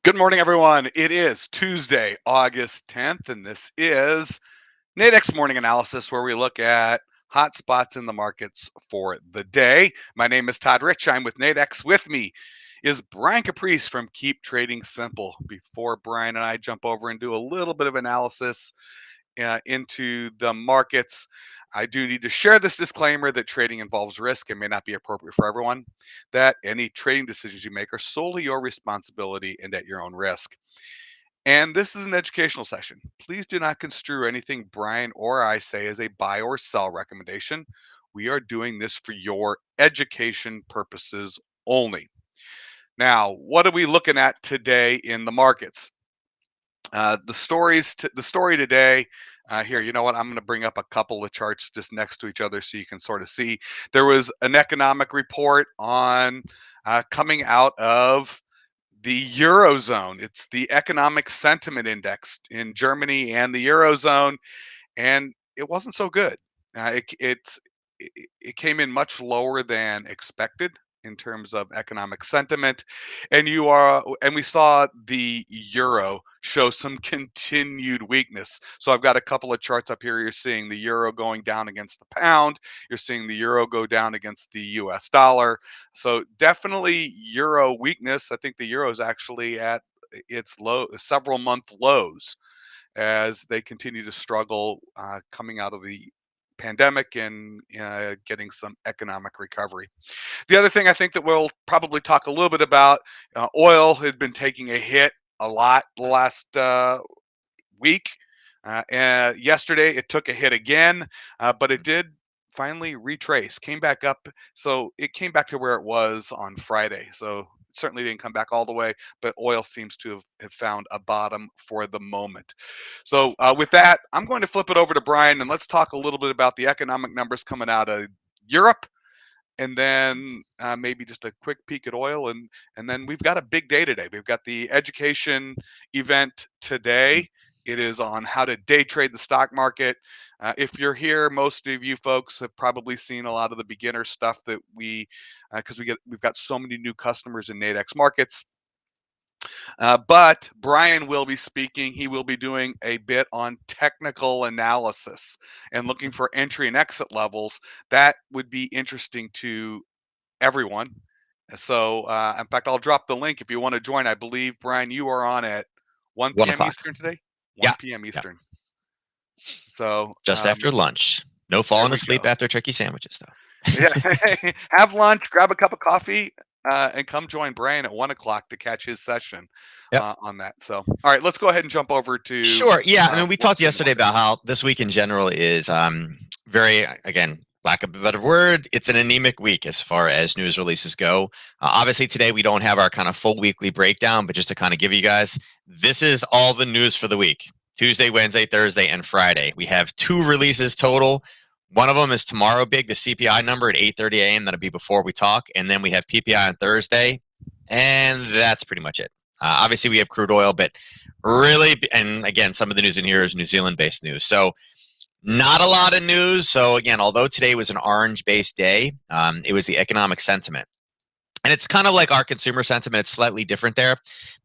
Good morning, everyone. It is Tuesday, August 10th, and this is Nadex Morning Analysis, where we look at hot spots in the markets for the day. My name is Todd Rich. I'm with Nadex. With me is Brian Caprice from Keep Trading Simple. Before Brian and I jump over and do a little bit of analysis into the markets, I do need to share this disclaimer that trading involves risk and may not be appropriate for everyone, that any trading decisions you make are solely your responsibility and at your own risk. And this is an educational session. Please do not construe anything Brian or I say as a buy or sell recommendation. We are doing this for your education purposes only. Now, what are we looking at today in the markets? The story today. Here, you know what? I'm going to bring up a couple of charts just next to each other so you can sort of see. There was an economic report on coming out of the Eurozone. It's the economic sentiment index in Germany and the Eurozone, and it wasn't so good. It came in much lower than expected in terms of economic sentiment, and we saw the euro show some continued weakness. So I've got a couple of charts up here. You're seeing the euro going down against the pound. You're seeing the euro go down against the U.S. dollar. So definitely euro weakness. I think the euro is actually at its several month lows as they continue to struggle coming out of the pandemic and getting some economic recovery. The other thing I think that we'll probably talk a little bit about, oil had been taking a hit a lot the last week. And yesterday it took a hit again, but it did finally retrace, came back up. So it came back to where it was on Friday. So it certainly didn't come back all the way, but oil seems to have found a bottom for the moment. So with that, I'm going to flip it over to Brian and let's talk a little bit about the economic numbers coming out of Europe, and then maybe just a quick peek at oil, and then we've got a big day today. We've got the education event today. It is on how to day trade the stock market. If you're here, most of you folks have probably seen a lot of the beginner stuff that because we've got so many new customers in Nadex markets. But Brian will be speaking. He will be doing a bit on technical analysis and looking for entry and exit levels. That would be interesting to everyone. So, in fact, I'll drop the link if you want to join. I believe, Brian, you are on at 1 1 p.m. o'clock. Eastern today? Yeah. 1 p.m. Yeah. Eastern. So, Just after lunch. No there falling we asleep go. after turkey sandwiches, though. Yeah. Have lunch, grab a cup of coffee, and come join Brian at 1 o'clock to catch his session Yep. on that. So, all right, let's go ahead and jump over to Sure. Yeah. I mean, we what talked we see in the yesterday markets. about how this week in general is very, again, lack of a better word, it's an anemic week as far as news releases go. Obviously, today we don't have our kind of full weekly breakdown, but just to kind of give you guys, this is all the news for the week. Tuesday, Wednesday, Thursday, and Friday. We have 2 releases total. One of them is tomorrow big, the CPI number at 8:30 a.m. That'll be before we talk. And then we have PPI on Thursday. And that's pretty much it. Obviously, we have crude oil, but really, and again, some of the news in here is New Zealand based news. So, not a lot of news. So, again, although today was an orange based day, it was the economic sentiment. And it's kind of like our consumer sentiment. It's slightly different there,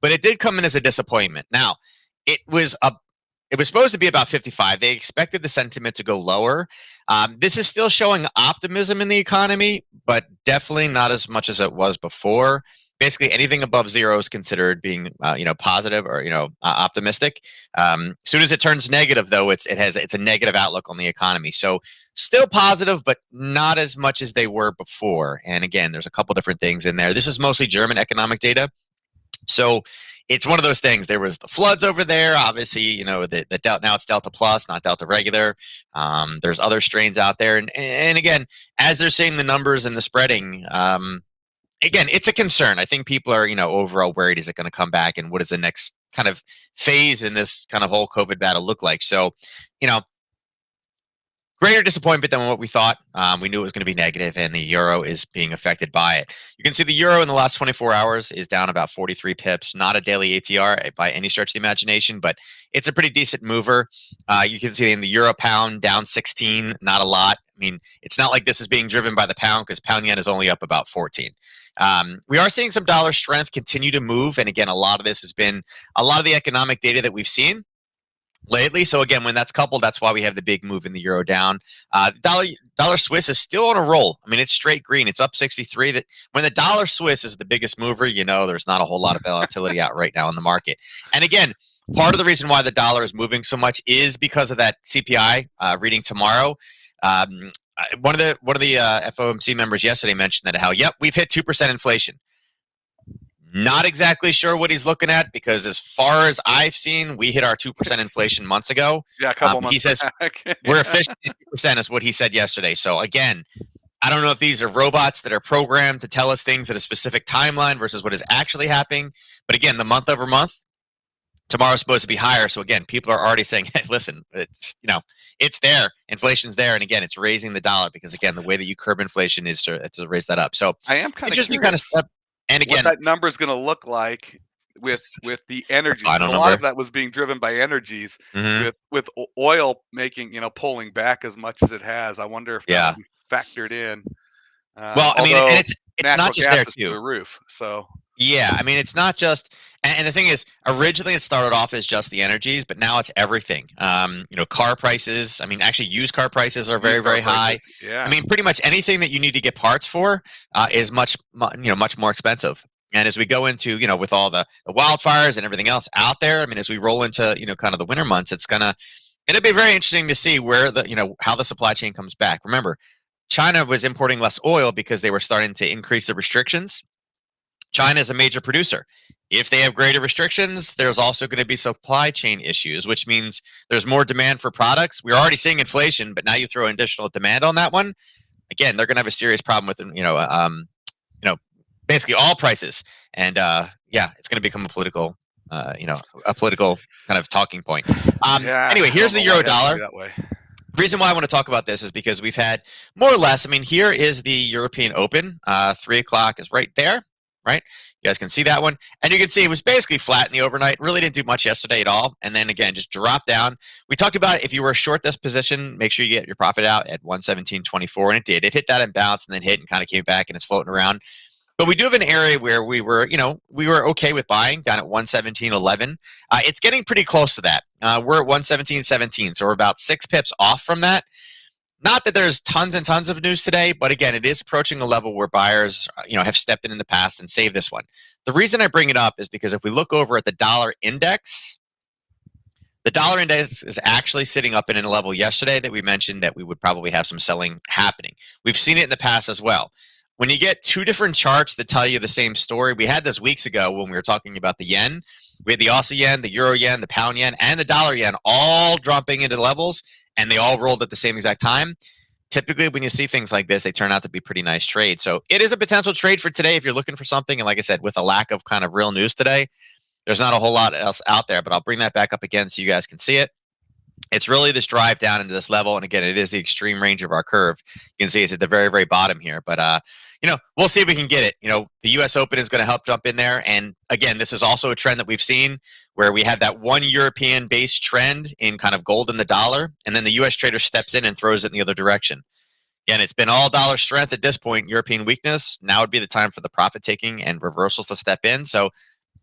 but it did come in as a disappointment. Now, it was a it was supposed to be about 55. They expected the sentiment to go lower. This is still showing optimism in the economy, but definitely not as much as it was before. Basically, anything above zero is considered being, positive or optimistic. As soon as it turns negative, though, it's a negative outlook on the economy. So still positive, but not as much as they were before. And again, there's a couple different things in there. This is mostly German economic data. So it's one of those things. There was the floods over there. Obviously, the Delta, now it's Delta Plus, not Delta regular. There's other strains out there. And again, as they're seeing the numbers and the spreading, again, it's a concern. I think people are, overall worried. Is it going to come back? And what is the next kind of phase in this kind of whole COVID battle look like? So, greater disappointment than what we thought. We knew it was going to be negative, and the euro is being affected by it. You can see the euro in the last 24 hours is down about 43 pips. Not a daily ATR by any stretch of the imagination, but it's a pretty decent mover. You can see in the euro pound down 16, not a lot. I mean, it's not like this is being driven by the pound because pound yen is only up about 14. We are seeing some dollar strength continue to move. And again, a lot of this has been a lot of the economic data that we've seen lately. So again, when that's coupled, that's why we have the big move in the euro down. Dollar Swiss is still on a roll. I mean, it's straight green. It's up 63. That when the dollar Swiss is the biggest mover, there's not a whole lot of volatility out right now in the market. And again, part of the reason why the dollar is moving so much is because of that CPI reading tomorrow. One of the FOMC members yesterday mentioned that yep, we've hit 2% inflation. Not exactly sure what he's looking at because, as far as I've seen, we hit our 2% inflation months ago. Yeah, a couple months he says back. we're officially 2%, is what he said yesterday. So again, I don't know if these are robots that are programmed to tell us things at a specific timeline versus what is actually happening. But again, the month over month, tomorrow's supposed to be higher. So again, people are already saying, hey, listen, it's there. Inflation's there. And again, it's raising the dollar because, again, the way that you curb inflation is to raise that up. So I am kind of interesting kind of curious step. And what again, that number is going to look like with the energies, final because a lot number. of that was being driven by energies, Mm-hmm. with oil making, pulling back as much as it has. I wonder if that'll Yeah. be factored in. Well, I mean, and Although it's not natural just gas there is through too. the roof, so Yeah, I mean, it's not just, and the thing is, originally it started off as just the energies, but now it's everything. Car prices. I mean, actually, used car prices are very, used car very high. prices, I yeah. mean, pretty much anything that you need to get parts for is much more expensive. And as we go into, with all the wildfires and everything else out there, I mean, as we roll into, kind of the winter months, it'll be very interesting to see where how the supply chain comes back. Remember, China was importing less oil because they were starting to increase the restrictions. China is a major producer. If they have greater restrictions, there's also going to be supply chain issues, which means there's more demand for products. We're already seeing inflation, but now you throw additional demand on that one. Again, they're going to have a serious problem with basically all prices, and it's going to become a political kind of talking point. Yeah, Anyway, I here's don't the know why euro it has to be dollar. that way. Reason why I want to talk about this is because we've had more or less. I mean, here is the European Open. 3 o'clock is right there, right? You guys can see that one, and you can see it was basically flat in the overnight. Really didn't do much yesterday at all, and then again just dropped down. We talked about if you were short this position, make sure you get your profit out at 117.24, and it did. It hit that imbalance and then hit and kind of came back, and it's floating around. But we do have an area where we were okay with buying down at 117.11. It's getting pretty close to that. We're at 117.17, so we're about 6 pips off from that. Not that there's tons and tons of news today, but again, it is approaching a level where buyers, have stepped in the past and saved this one. The reason I bring it up is because if we look over at the dollar index is actually sitting up in a level yesterday that we mentioned that we would probably have some selling happening. We've seen it in the past as well. When you get two different charts that tell you the same story, we had this weeks ago when we were talking about the yen. We had the Aussie yen, the euro yen, the pound yen, and the dollar yen all dropping into levels, and they all rolled at the same exact time. Typically, when you see things like this, they turn out to be pretty nice trades. So it is a potential trade for today if you're looking for something. And like I said, with a lack of kind of real news today, there's not a whole lot else out there, but I'll bring that back up again so you guys can see it. It's really this drive down into this level. And again, it is the extreme range of our curve. You can see it's at the very, very bottom here. But, we'll see if we can get it. The U.S. Open is going to help jump in there. And again, this is also a trend that we've seen where we have that one European based trend in kind of gold and the dollar. And then the U.S. trader steps in and throws it in the other direction. Again, it's been all dollar strength at this point, European weakness. Now would be the time for the profit taking and reversals to step in. So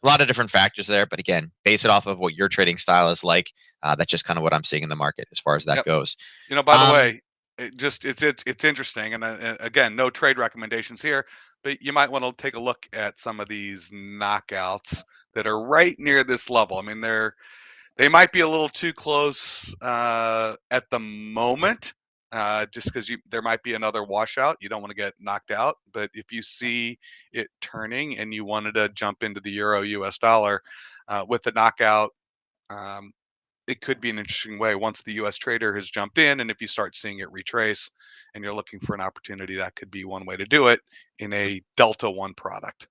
a lot of different factors there, but again, base it off of what your trading style is like. That's just kind of what I'm seeing in the market as far as that Yep. goes. By the Um, way, it's interesting, and again, no trade recommendations here, but you might want to take a look at some of these knockouts that are right near this level. I mean, they might be a little too close at the moment, just because there might be another washout. You don't want to get knocked out, but if you see it turning and you wanted to jump into the euro US dollar with the knockout, um, it could be an interesting way once the US trader has jumped in. And if you start seeing it retrace and you're looking for an opportunity, that could be one way to do it in a Delta One product.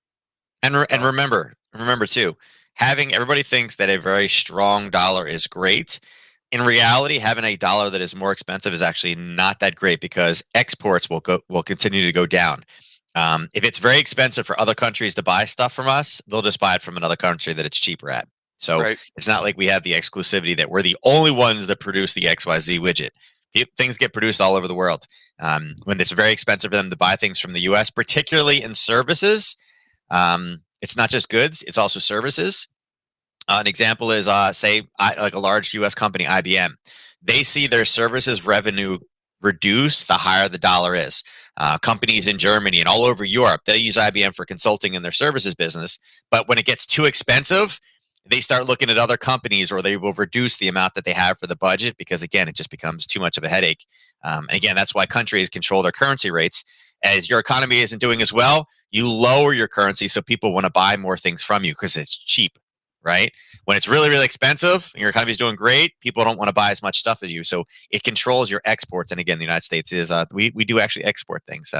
and So, remember too, having everybody thinks that a very strong dollar is great. In reality, having a dollar that is more expensive is actually not that great because exports will continue to go down. If it's very expensive for other countries to buy stuff from us, they'll just buy it from another country that it's cheaper at. So right. it's not like we have the exclusivity that we're the only ones that produce the XYZ widget. things get produced all over the world. When it's very expensive for them to buy things from the U.S., particularly in services, it's not just goods; it's also services. An example is, like a large U.S. company, IBM. They see their services revenue reduce the higher the dollar is. Companies in Germany and all over Europe, they use IBM for consulting in their services business. But when it gets too expensive, they start looking at other companies, or they will reduce the amount that they have for the budget because, again, it just becomes too much of a headache. And again, that's why countries control their currency rates. As your economy isn't doing as well, you lower your currency so people want to buy more things from you because it's cheap, right? When it's really, really expensive and your economy is doing great, people don't want to buy as much stuff as you. So it controls your exports. And again, the United States is, we do actually export things.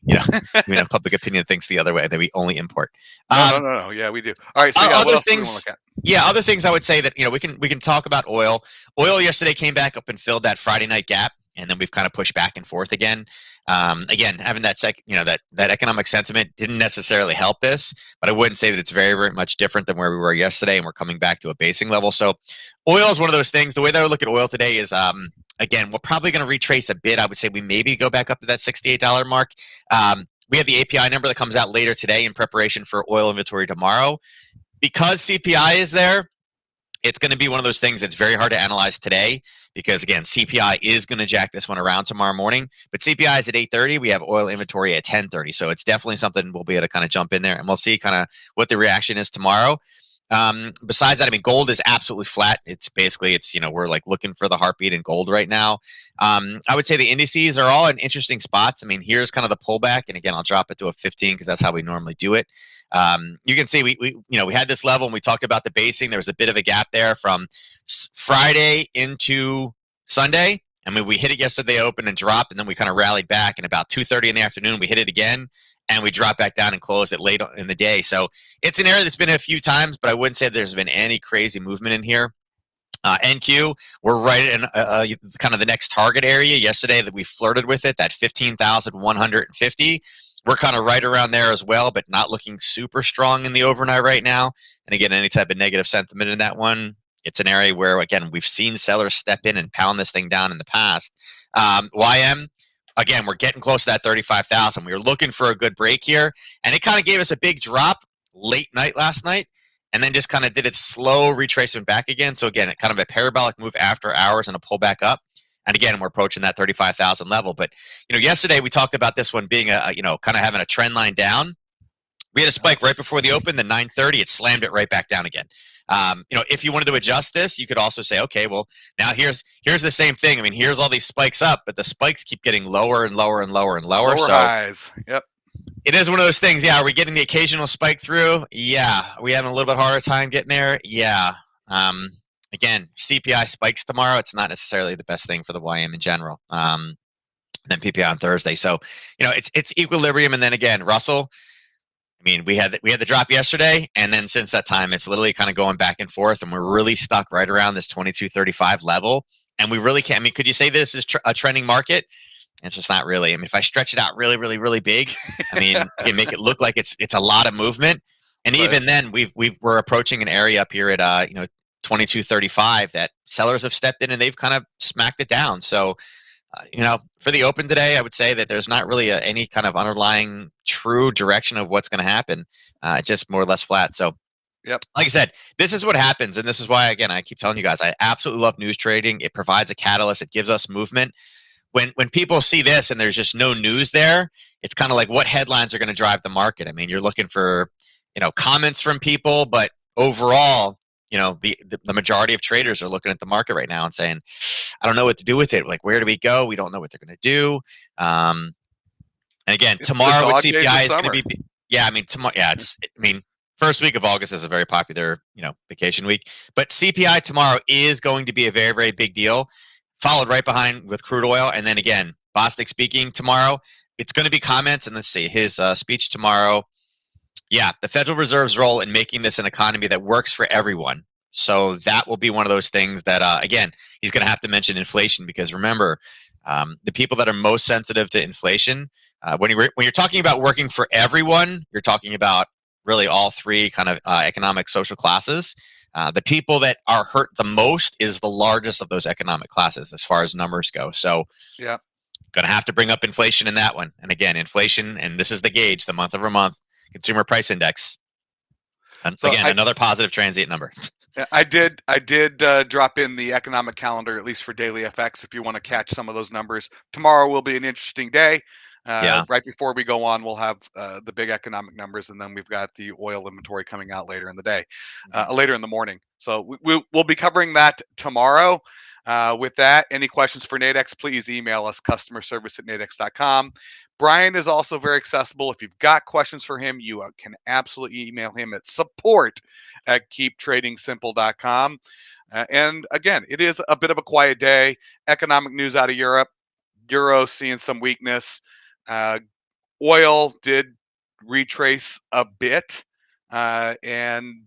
You know, public opinion thinks the other way, that we only import. No, Um, no, no, no. Yeah, we do. All right. So yeah, what Other else do we want to things, look at? yeah, other things I would say that, we can talk about oil. Oil yesterday came back up and filled that Friday night gap, and then we've kind of pushed back and forth again. Again, having that economic sentiment didn't necessarily help this, but I wouldn't say that it's very, very much different than where we were yesterday, and we're coming back to a basing level. So oil is one of those things. The way that I would look at oil today is, again, we're probably going to retrace a bit. I would say we maybe go back up to that $68 mark. We have the API number that comes out later today in preparation for oil inventory tomorrow. Because CPI is there, it's going to be one of those things that's very hard to analyze today because, again, CPI is going to jack this one around tomorrow morning. But CPI is at 8:30. We have oil inventory at 10:30. So it's definitely something we'll be able to kind of jump in there, and we'll see kind of what the reaction is tomorrow. Besides that, I mean, gold is absolutely flat. It's basically, we're like looking for the heartbeat in gold right now. I would say the indices are all in interesting spots. I mean, here's kind of the pullback. And again, I'll drop it to a 15 because that's how we normally do it. You can see we had this level and we talked about the basing. There was a bit of a gap there from Friday into Sunday. I mean, we hit it yesterday open and dropped, and then we kind of rallied back. And about 2:30 in the afternoon, we hit it again, and we dropped back down and closed it late in the day. So it's an area that's been a few times, but I wouldn't say there's been any crazy movement in here. NQ, we're right in kind of the next target area yesterday that we flirted with it, that 15,150. We're kind of right around there as well, but not looking super strong in the overnight right now. And again, any type of negative sentiment in that one, it's an area where, again, we've seen sellers step in and pound this thing down in the past. YM, again, we're getting close to that 35,000. We were looking for a good break here, and it kind of gave us a big drop late night last night, and then just kind of did its slow retracement back again. So again, kind of a parabolic move after hours and a pullback up. And again, we're approaching that 35,000 level. But, yesterday we talked about this one being kind of having a trend line down. We had a spike right before the open, the 9:30, it slammed it right back down again. If you wanted to adjust this, you could also say, okay, well, now here's the same thing. I mean, here's all these spikes up, but the spikes keep getting lower and lower and lower and lower. Lower So highs. Yep. it is one of those things. Yeah, are we getting the occasional spike through? Yeah. Are we having a little bit harder time getting there? Yeah. Again, CPI spikes tomorrow. It's not necessarily the best thing for the YM in general. Then PPI on Thursday. So, it's equilibrium. And then again, Russell, I mean, we had the drop yesterday, and then since that time, it's literally kind of going back and forth, and we're really stuck right around this 2235 level. And we really can't. I mean, could you say this is a trending market? It's just not really. I mean, if I stretch it out really, really, really big, I mean, I can make it look like it's a lot of movement. And Right. even then, we're approaching an area up here at 2235 that sellers have stepped in and they've kind of smacked it down. So, for the open today, I would say that there's not really any kind of underlying true direction of what's going to happen. Just more or less flat. So, Yep. like I said, this is what happens. And this is why, again, I keep telling you guys, I absolutely love news trading. It provides a catalyst. It gives us movement. When people see this and there's just no news there, it's kind of like what headlines are going to drive the market. I mean, you're looking for, comments from people, but overall, the majority of traders are looking at the market right now and saying, I don't know what to do with it. Like, where do we go? We don't know what they're going to do. And again, It's the tomorrow with dog days of CPI is going summer. to be, yeah, I mean, tomorrow, yeah, first week of August is a very popular, vacation week, but CPI tomorrow is going to be a very, very big deal, followed right behind with crude oil. And then again, Bostic speaking tomorrow, it's going to be comments. And let's see, his speech tomorrow. Yeah, the Federal Reserve's role in making this an economy that works for everyone. So that will be one of those things that, again, he's going to have to mention inflation because remember, the people that are most sensitive to inflation, when you're talking about working for everyone, you're talking about really all three kind of economic social classes. The people that are hurt the most is the largest of those economic classes as far as numbers go. So, Yeah. going to have to bring up inflation in that one. And again, inflation, and this is the gauge, the month over month consumer price index. And So again, another positive transient number. I did drop in the economic calendar, at least for daily FX, if you want to catch some of those numbers. Tomorrow will be an interesting day. Yeah. Right before we go on, we'll have the big economic numbers, and then we've got the oil inventory coming out later in the day, Mhm. later in the morning. So we'll be covering that tomorrow. With that, any questions for Nadex, please email us customerservice@nadex.com. Brian is also very accessible. If you've got questions for him, you can absolutely email him at support@keeptradingsimple.com. And again, it is a bit of a quiet day. Economic news out of Europe. Euro seeing some weakness. Uh, Oil did retrace a bit and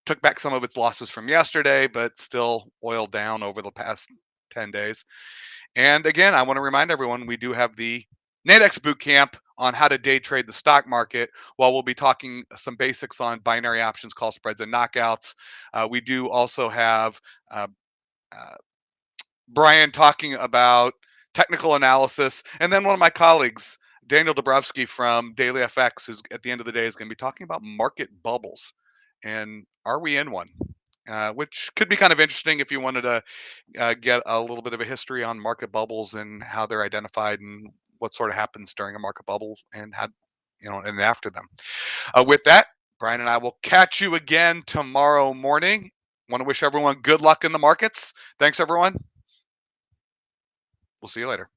took back some of its losses from yesterday, but still oil down over the past 10 days. And again, I want to remind everyone we do have the Nadex boot camp on how to day trade the stock market. While we'll be talking some basics on binary options, call spreads, and knockouts, we do also have uh, uh, Brian talking about technical analysis, and then one of my colleagues, Daniel Dabrowski from Daily FX, who's at the end of the day is going to be talking about market bubbles and are we in one? Which could be kind of interesting if you wanted to get a little bit of a history on market bubbles and how they're identified and what sort of happens during a market bubble and how, and after them. With that, Brian and I will catch you again tomorrow morning. Want to wish everyone good luck in the markets. Thanks, everyone. We'll see you later.